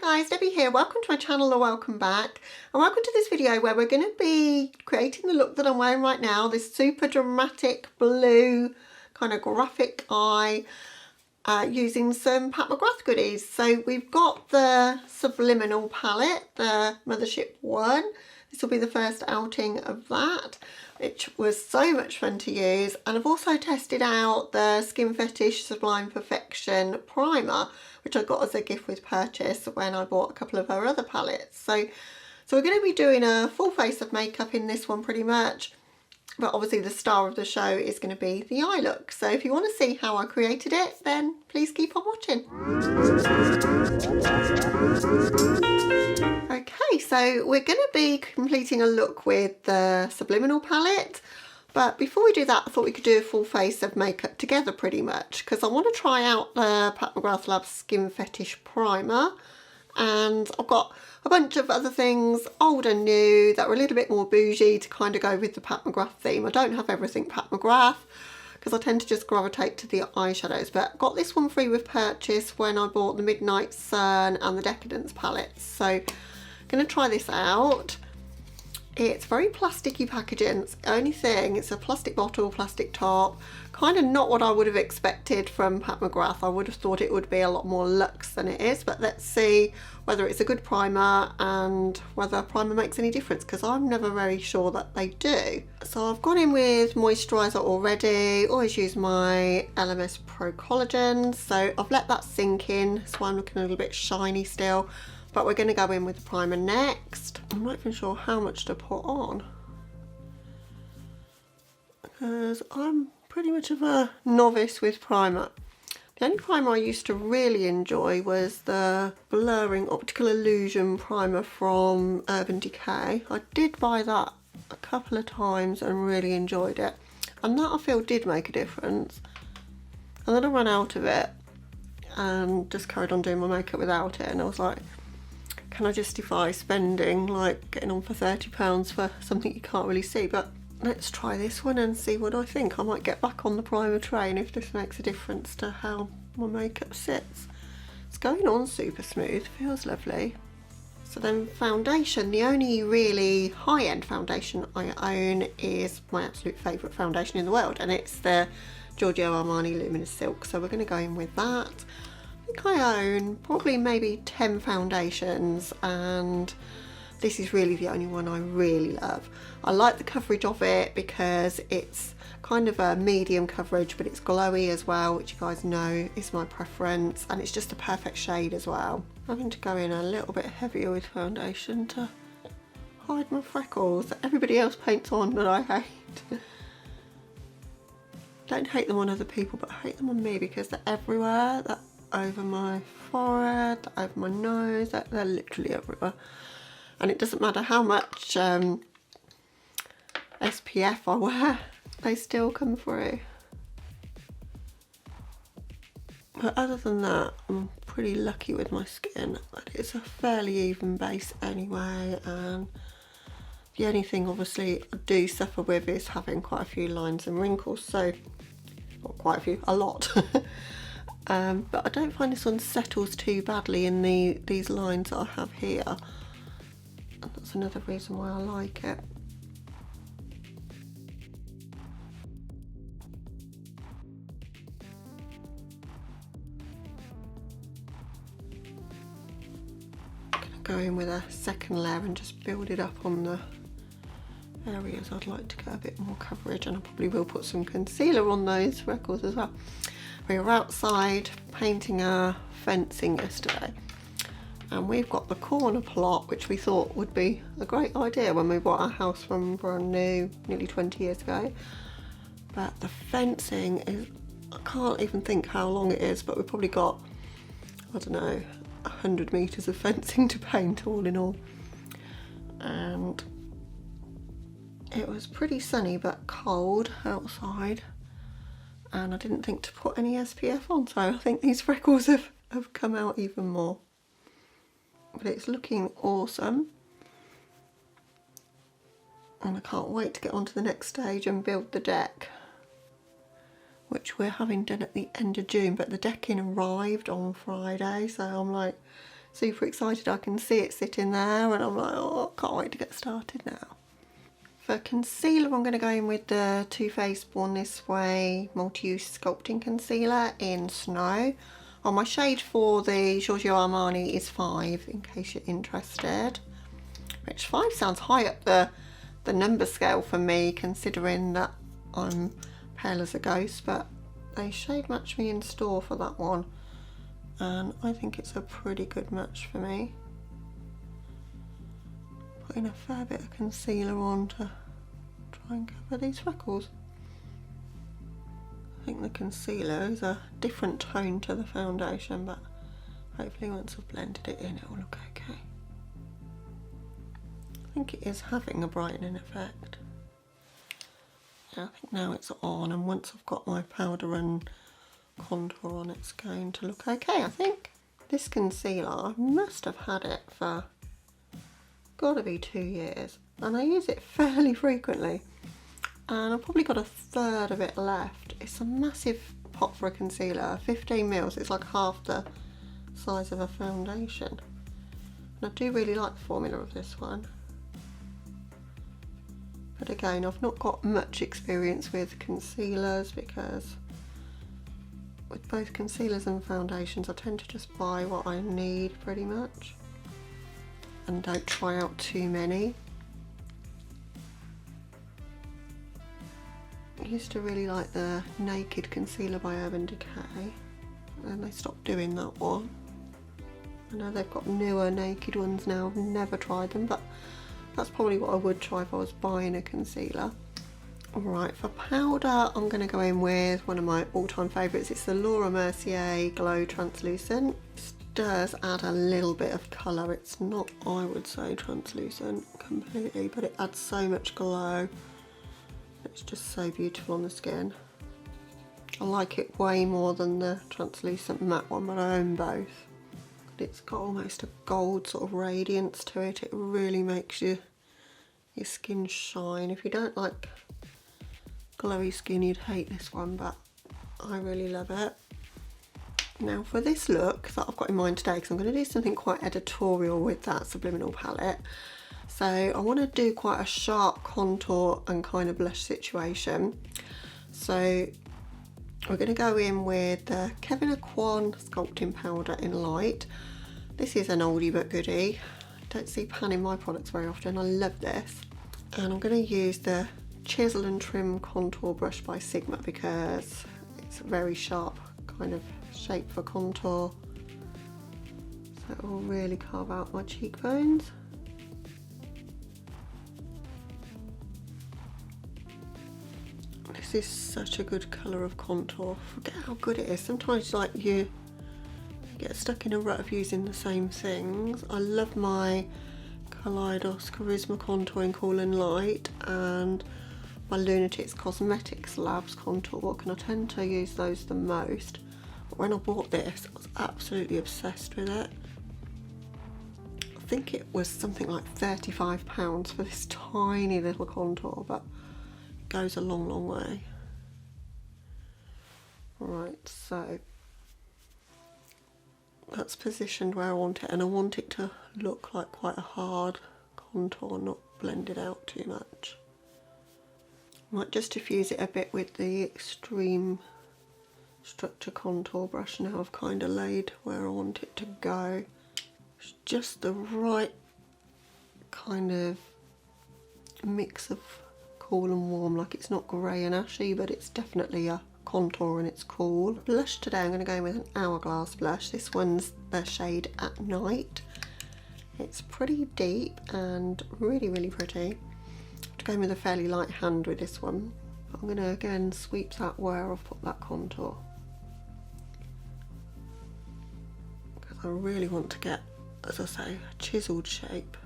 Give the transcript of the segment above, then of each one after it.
guys, Debbie here. Welcome to my channel or welcome back, and welcome to this video where we're going to be creating the look that I'm wearing right now, this super dramatic blue kind of graphic eye using some Pat McGrath goodies. So we've got the Subliminal palette, the Mothership one. This will be the first outing of that, which was so much fun to use. And I've also tested out the Skin Fetish Sublime Perfection primer, which I got as a gift with purchase when I bought a couple of her other palettes. So we're going to be doing a full face of makeup in this one pretty much. But obviously the star of the show is going to be the eye look. So if you want to see how I created it, then please keep on watching. Okay, so we're going to be completing a look with the Subliminal palette. But before we do that, I thought we could do a full face of makeup together pretty much, because I want to try out the Pat McGrath Labs Skin Fetish primer. And I've got a bunch of other things, old and new, that were a little bit more bougie to kind of go with the Pat McGrath theme. I don't have everything Pat McGrath because I tend to just gravitate to the eyeshadows, but got this one free with purchase when I bought the Midnight Sun and the Decadence palettes. So I'm going to try this out. It's very plasticky packaging. It's the only thing, it's a plastic bottle, plastic top. Kind of not what I would have expected from Pat McGrath. I would have thought it would be a lot more luxe than it is, but let's see whether it's a good primer and whether primer makes any difference, because I'm never very sure that they do. So I've gone in with moisturiser already. Always use my LMS Pro Collagen. So I've let that sink in, so I'm looking a little bit shiny still. But we're going to go in with the primer next. I'm not even sure how much to put on, because I'm pretty much of a novice with primer. The only primer I used to really enjoy was the Blurring Optical Illusion primer from Urban Decay. I did buy that a couple of times and really enjoyed it, and that I feel did make a difference. And then I ran out of it and just carried on doing my makeup without it, and I was like, can I justify spending, like, getting on for £30 for something you can't really see? But let's try this one and see what I think. I might get back on the primer train if this makes a difference to how my makeup sits. It's going on super smooth, feels lovely. So then foundation, the only really high-end foundation I own is my absolute favourite foundation in the world, and it's the Giorgio Armani Luminous Silk. So we're going to go in with that. I think I own probably maybe 10 foundations, and this is really the only one I really love. I like the coverage of it because it's kind of a medium coverage, but it's glowy as well, which you guys know is my preference, and it's just a perfect shade as well. I'm having to go in a little bit heavier with foundation to hide my freckles that everybody else paints on that I hate. Don't hate them on other people, but I hate them on me because they're everywhere. They're over my forehead, over my nose, they're literally everywhere. And it doesn't matter how much SPF I wear, they still come through. But other than that, I'm pretty lucky with my skin. It's a fairly even base anyway, and the only thing obviously I do suffer with is having quite a few lines and wrinkles, so, not quite a few, a lot. But I don't find this one settles too badly in these lines that I have here. And that's another reason why I like it. I'm going to go in with a second layer and just build it up on the areas I'd like to get a bit more coverage, and I probably will put some concealer on those freckles as well. We were outside painting our fencing yesterday, and we've got the corner plot, which we thought would be a great idea when we bought our house from brand new nearly 20 years ago. But the fencing is, I can't even think how long it is, but we've probably got, I don't know, 100 metres of fencing to paint all in all. And it was pretty sunny but cold outside, and I didn't think to put any SPF on, so I think these freckles have come out even more. But it's looking awesome, and I can't wait to get on to the next stage and build the deck, which we're having done at the end of June, but the decking arrived on Friday, so I'm like super excited. I can see it sitting there and I'm like, oh, can't wait to get started now. For concealer, I'm going to go in with the Too Faced Born This Way Multi-Use Sculpting Concealer in Snow. Oh, my shade for the Giorgio Armani is 5, in case you're interested. Which 5 sounds high up the number scale for me, considering that I'm pale as a ghost, but they shade matched me in store for that one. And I think it's a pretty good match for me. Putting a fair bit of concealer on to try and cover these freckles. I think the concealer is a different tone to the foundation, but hopefully once I've blended it in, it will look okay. I think it is having a brightening effect. Yeah, I think now it's on, and once I've got my powder and contour on, it's going to look okay, I think. This concealer, I must have had it for gotta be 2 years, and I use it fairly frequently, and I've probably got a third of it left. It's a massive pot for a concealer, 15 mils. It's like half the size of a foundation, and I do really like the formula of this one. But again, I've not got much experience with concealers, because with both concealers and foundations I tend to just buy what I need pretty much and don't try out too many. I used to really like the Naked Concealer by Urban Decay, and they stopped doing that one. I know they've got newer Naked ones now, I've never tried them, but that's probably what I would try if I was buying a concealer. Alright, for powder I'm going to go in with one of my all-time favourites. It's the Laura Mercier Glow Translucent. This does add a little bit of colour. It's not, I would say, translucent completely, but it adds so much glow. It's just so beautiful on the skin. I like it way more than the translucent matte one, but I own both. It's got almost a gold sort of radiance to it. It really makes your skin shine. If you don't like glowy skin, you'd hate this one, but I really love it. Now for this look that I've got in mind today, because I'm going to do something quite editorial with that Subliminal palette, so I want to do quite a sharp contour and kind of blush situation. So we're going to go in with the Kevyn Aucoin Sculpting Powder in Light. This is an oldie but goodie. I don't see panning my products very often. I love this. And I'm going to use the Chisel and Trim Contour Brush by Sigma, because it's a very sharp kind of shape for contour. So it will really carve out my cheekbones. This is such a good colour of contour. Forget how good it is. Sometimes like you get stuck in a rut of using the same things. I love my Kaleidos Charisma Contour in Cool and Light and my Lunatics Cosmetics Labs contour book, and I tend to use those the most. But when I bought this, I was absolutely obsessed with it. I think it was something like £35 for this tiny little contour, but it goes a long, long way. Right, so that's positioned where I want it, and I want it to look like quite a hard contour, not blended out too much. Might just diffuse it a bit with the Extreme Structure Contour brush now I've kind of laid where I want it to go. It's just the right kind of mix of cool and warm, like it's not grey and ashy, but it's definitely a contour and it's cool. Blush today I'm going to go in with an Hourglass Blush. This one's the shade At Night. It's pretty deep and really, really pretty. To go in with a fairly light hand with this one. I'm going to again sweep that where I've put that contour, because I really want to get, as I say, a chiselled shape.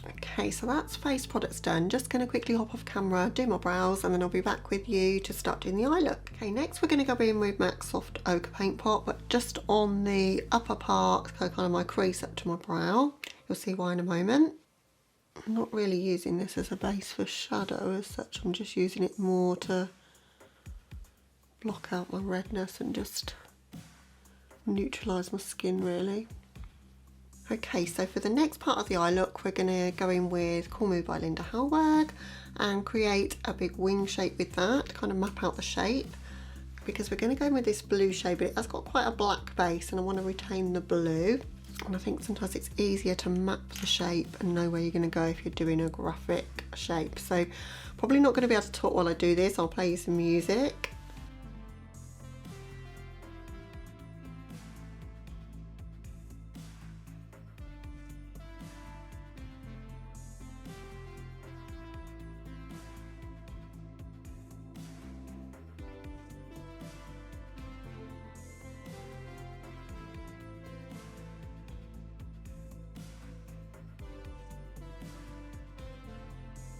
Okay, so that's face products done. Just going to quickly hop off camera, do my brows, and then I'll be back with you to start doing the eye look. Okay, next we're going to go in with MAC Soft Ochre Paint Pot, but just on the upper part, so kind of my crease up to my brow. You'll see why in a moment. I'm not really using this as a base for shadow as such, I'm just using it more to block out my redness and just neutralise my skin really. Okay, so for the next part of the eye look, we're going to go in with Cool Mood by Linda Hallberg and create a big wing shape with that, kind of map out the shape, because we're going to go in with this blue shade, but it has got quite a black base and I want to retain the blue. And I think sometimes it's easier to map the shape and know where you're going to go if you're doing a graphic shape. So probably not going to be able to talk while I do this, I'll play you some music.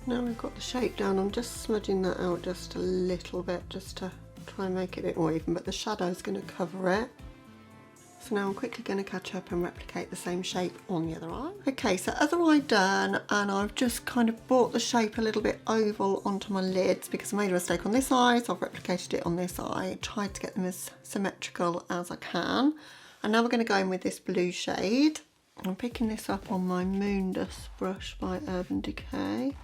Now we've got the shape down, I'm just smudging that out just a little bit just to try and make it a bit more even, but the shadow is going to cover it. So now I'm quickly going to catch up and replicate the same shape on the other eye. Okay, so other eye done, and I've just kind of brought the shape a little bit oval onto my lids because I made a mistake on this eye, so I've replicated it on this eye. Tried to get them as symmetrical as I can. And now we're going to go in with this blue shade. I'm picking this up on my Moon Dust brush by Urban Decay.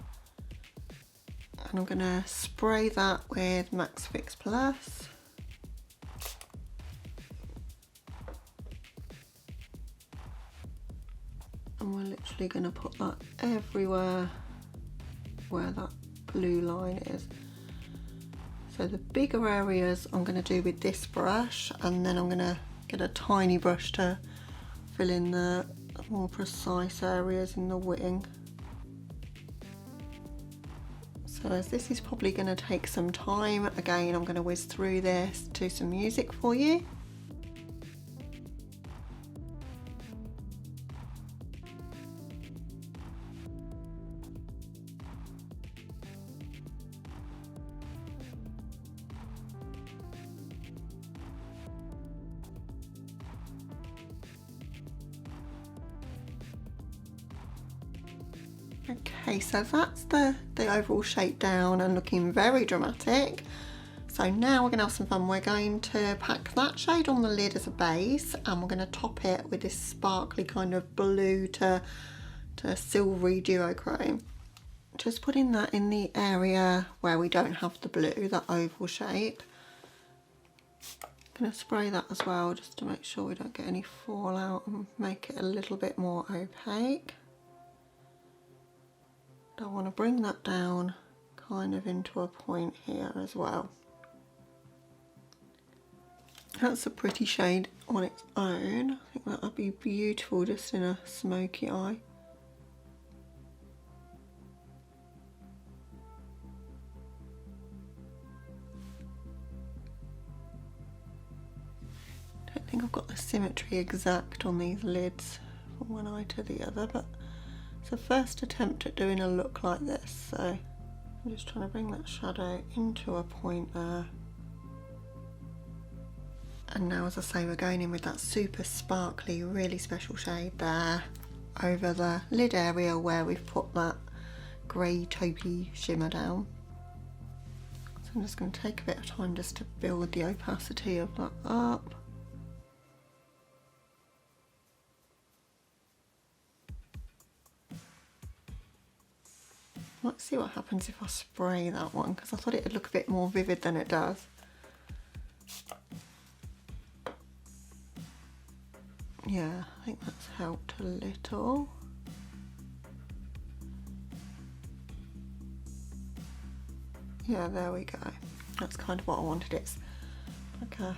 And I'm going to spray that with Max Fix Plus. And we're literally going to put that everywhere where that blue line is. So the bigger areas I'm going to do with this brush, and then I'm going to get a tiny brush to fill in the more precise areas in the wing. So as this is probably going to take some time, again I'm going to whiz through this to some music for you. Okay, so that's the overall shape down and looking very dramatic. So now we're going to have some fun. We're going to pack that shade on the lid as a base, and we're going to top it with this sparkly kind of blue to silvery duochrome. Just putting that in the area where we don't have the blue, that oval shape. I'm going to spray that as well just to make sure we don't get any fallout and make it a little bit more opaque. I want to bring that down kind of into a point here as well. That's a pretty shade on its own. I think that would be beautiful just in a smoky eye. Don't think I've got the symmetry exact on these lids from one eye to the other, but it's a first attempt at doing a look like this, so I'm just trying to bring that shadow into a point there. And now, as I say, we're going in with that super sparkly, really special shade there over the lid area where we've put that grey taupey shimmer down. So I'm just going to take a bit of time just to build the opacity of that up. Let's see what happens if I spray that one, because I thought it would look a bit more vivid than it does. Yeah, I think that's helped a little. Yeah, there we go. That's kind of what I wanted. It's like a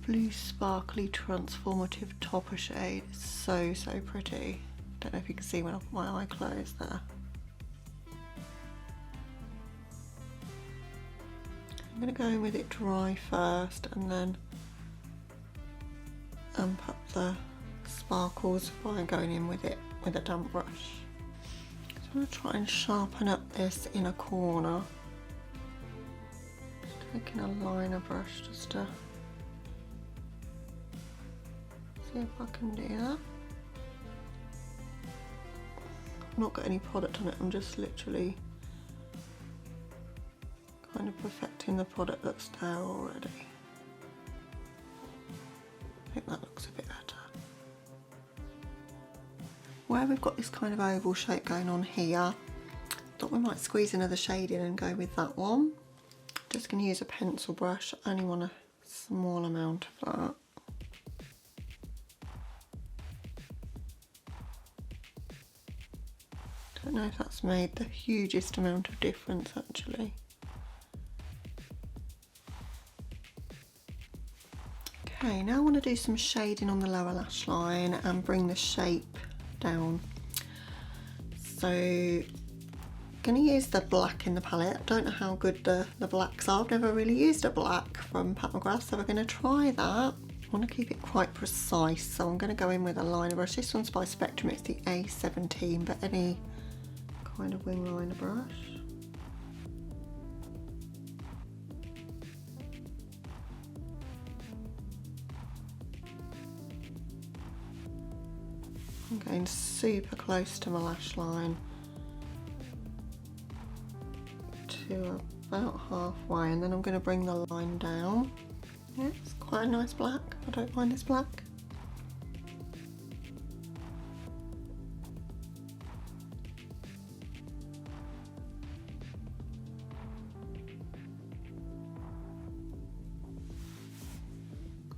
blue sparkly transformative topper shade. It's so pretty. Don't know if you can see when I put my eye closed there. I'm going to go in with it dry first and then amp up the sparkles by going in with it with a damp brush. So I'm going to try and sharpen up this inner corner. Just taking a liner brush just to see if I can do that. I've not got any product on it, I'm just literally kind of perfecting the product that's there already. where we've got this kind of oval shape going on here, thought we might squeeze another shade in and go with that one. Just going to use a pencil brush, I only want a small amount of that. Don't know if that's made the hugest amount of difference actually. Okay, now I want to do some shading on the lower lash line and bring the shape down. So I'm going to use the black in the palette. I don't know how good the blacks are. I've never really used a black from McGrath, so we're going to try that. I want to keep it quite precise, so I'm going to go in with a liner brush. This one's by Spectrum, it's the A17, but any kind of wing liner brush. I'm going super close to my lash line to about halfway, and then I'm going to bring the line down. Yeah, it's quite a nice black. I don't mind this black.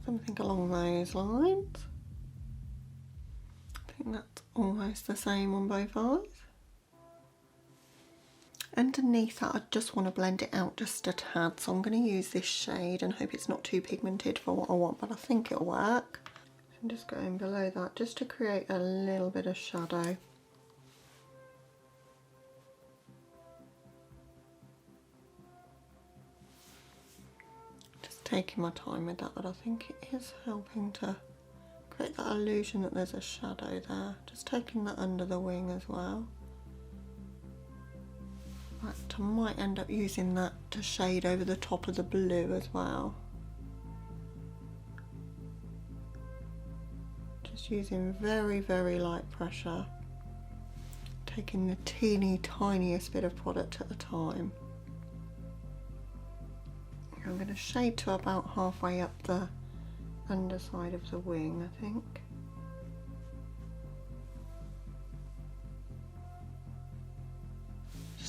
Something along those lines. I think that's almost the same on both eyes. Underneath that, I just want to blend it out just a tad, so I'm going to use this shade and hope it's not too pigmented for what I want, but I think it'll work. I'm just going below that just to create a little bit of shadow. Just taking my time with that, but I think it is helping to create that illusion that there's a shadow there. Just taking that under the wing as well. I might end up using that to shade over the top of the blue as well. Just using very, very light pressure, taking the teeny tiniest bit of product at a time. I'm going to shade to about halfway up the underside of the wing, I think.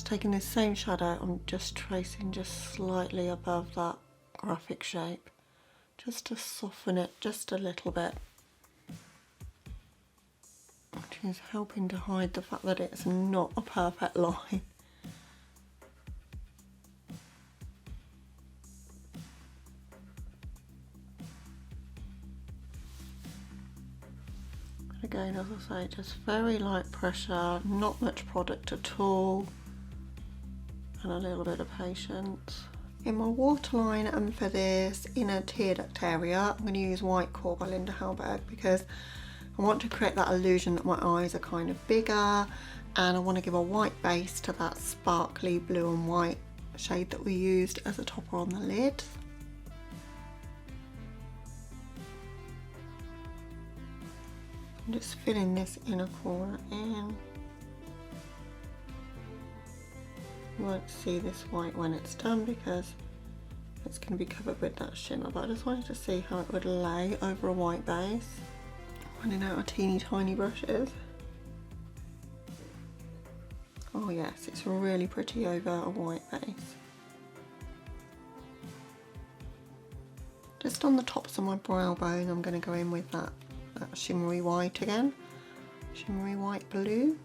Taking this same shadow, I'm just tracing just slightly above that graphic shape, just to soften it just a little bit, which is helping to hide the fact that it's not a perfect line. Again, as I say, just very light pressure, not much product at all, and a little bit of patience. In my waterline and for this inner tear duct area, I'm going to use White Core by Hallberg because I want to create that illusion that my eyes are kind of bigger, and I want to give a white base to that sparkly blue and white shade that we used as a topper on the lid. I'm just filling this inner corner in. You won't see this white when it's done because it's going to be covered with that shimmer, but I just wanted to see how it would lay over a white base. I'm running out of teeny tiny brushes. Oh yes, it's really pretty over a white base. Just on the tops of my brow bone, I'm going to go in with that shimmery white again, shimmery white blue.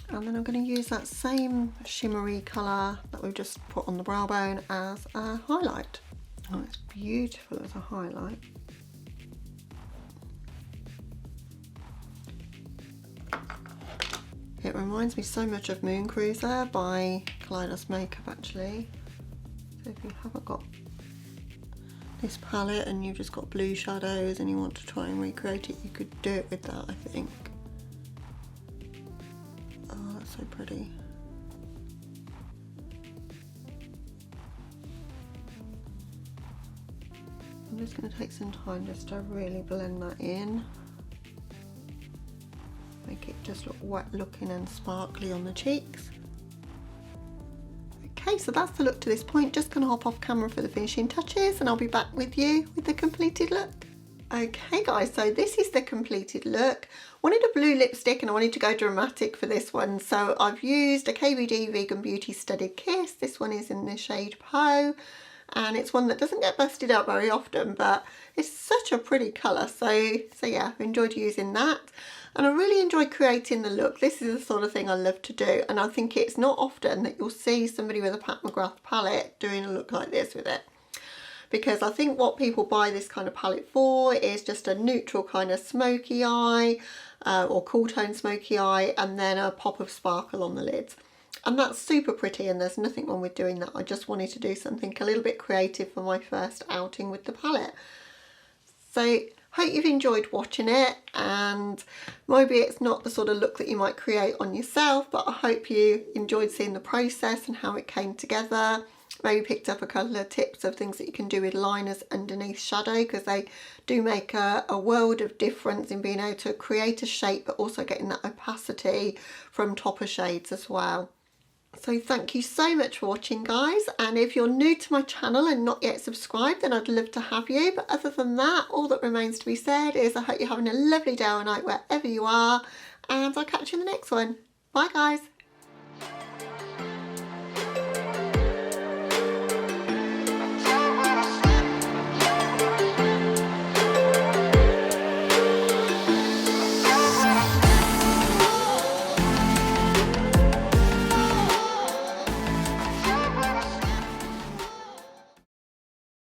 And then I'm going to use that same shimmery colour that we've just put on the brow bone as a highlight. Oh, it's beautiful as a highlight. It reminds me so much of Moon Cruiser by Kaleidos Makeup actually. So if you haven't got this palette and you've just got blue shadows and you want to try and recreate it, you could do it with that, I think. Oh, that's so pretty. I'm just going to take some time just to really blend that in. Make it just look wet looking and sparkly on the cheeks. Okay, so that's the look to this point. Just gonna hop off camera for the finishing touches and I'll be back with you with the completed look. Okay guys, so this is the completed look. Wanted a blue lipstick and I wanted to go dramatic for this one. So I've used a KVD Vegan Beauty Studded Kiss. This one is in the shade Poe. And it's one that doesn't get busted out very often, but it's such a pretty colour. So yeah, I enjoyed using that. And I really enjoyed creating the look. This is the sort of thing I love to do. And I think it's not often that you'll see somebody with a Pat McGrath palette doing a look like this with it. Because I think what people buy this kind of palette for is just a neutral kind of smoky eye or cool tone smoky eye, and then a pop of sparkle on the lids. And that's super pretty and there's nothing wrong with doing that. I just wanted to do something a little bit creative for my first outing with the palette. So hope you've enjoyed watching it, and maybe it's not the sort of look that you might create on yourself, but I hope you enjoyed seeing the process and how it came together. Maybe picked up a couple of tips of things that you can do with liners underneath shadow, because they do make a world of difference in being able to create a shape but also getting that opacity from topper shades as well. So thank you so much for watching guys, and if you're new to my channel and not yet subscribed, then I'd love to have you. But other than that, all that remains to be said is I hope you're having a lovely day or night wherever you are, and I'll catch you in the next one. Bye guys.